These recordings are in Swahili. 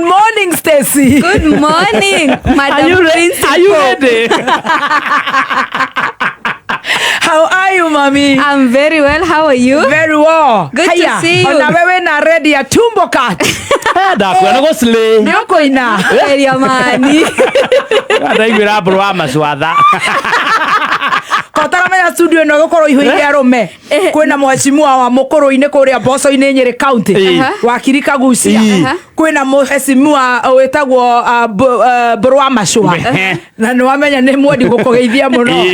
Good morning, Stacy. Good morning, Madam Principal. Are you ready? How are you, mommy? I'm very well. How are you? Very well. Good to see you. Ona wewe na ready ya Tumbo-cut. Ndakwena go slay. Niko ina. Area mani. Ndaigwira bro wa macwatha. Kotara ya studio no gukoro ihuire arume. Kwina mheshimiwa wa mukuru-ini kuria Mboco-ini Nyeri County. Wakirika Gucia. Kwina mheshimiwa wetagwo bro wa macwa. Na no amenya ni mwedi gukugeithia muno.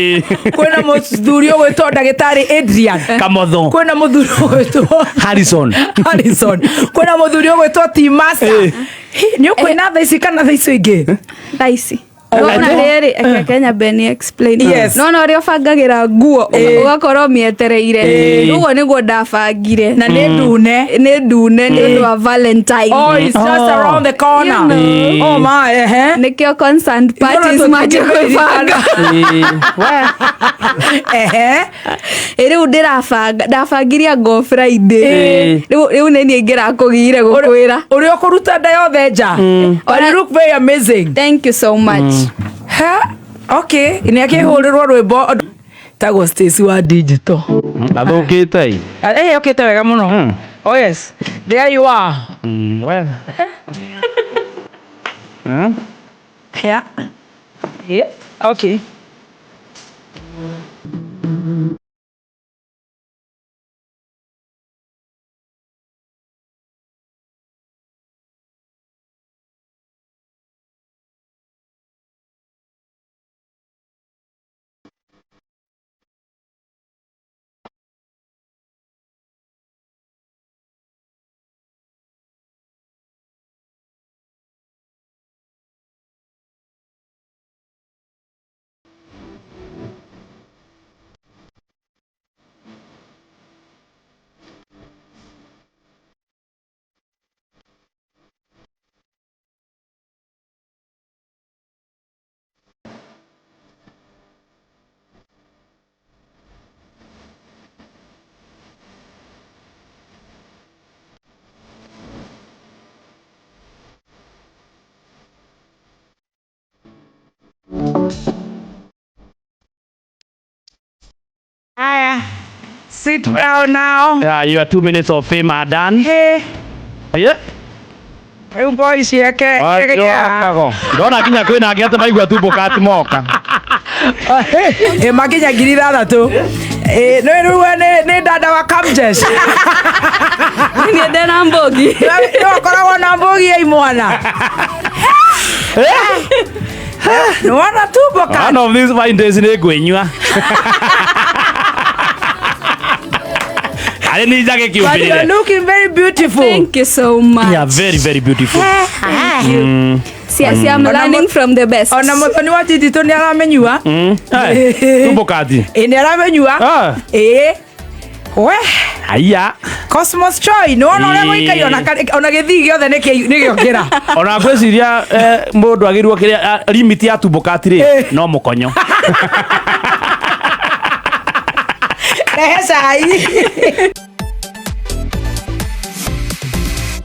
Kwina muthuri gwitwo ndagitari Adrian Kamotho. Kwina muthuri gwitwo Harrison. Kwina muthuri gwitwo Timasa. Ni ukwina thaici kana thaici ingi? Thaici. Ona riri Kenya Benny explain. Yes. No uri ubangagira nguo ugakorwo mietereire. Uguo niguo ndabangire. Na ni ndune. Ni ndune ni wa Valentine. Oh, it's just around the corner. You know. Oh my, Nikio concerned parties maje kwibanga. Riu ndabangiria go Friday. Riu nini ngira kugire gukwira. Uri okuruta nda yothe nja. You look very amazing. Thank you so much. Okay, ini akihurirwo rwimbo tago Stacy wa digital. Athukite. Okay, wega muno. Oh yes. There you are. Well. Yeah. Yeah. Okay. Sit down now. Yeah, your 2 minutes of fame are done. Hey. Yeah. You boys here, okay? Ndona kinya kwina angi ati maigua Tumbo-cut moka. Makinya ngiri ithathatu. Ni dada wa Kamjes. Ni ndena mbogi. Ni koragwo na mbogi ya imwana. No wana Tumbo-cut. One of these fine days ni ngwinywa. But you're looking very beautiful. Thank you so much. Yeah, very, very beautiful. Thank you. See, I'm learning from the best. Ona muthoni wa titito ni aramenyua. Tumbo-cut. Ni aramenyua. We. Aya. Cosmos Choi. No ona ure muikari ona githii giothe ni giokira. Ona gwiciria mundu agirwo kiria limit ya Tumbo-cut ri no mukonyo. Rehe cai.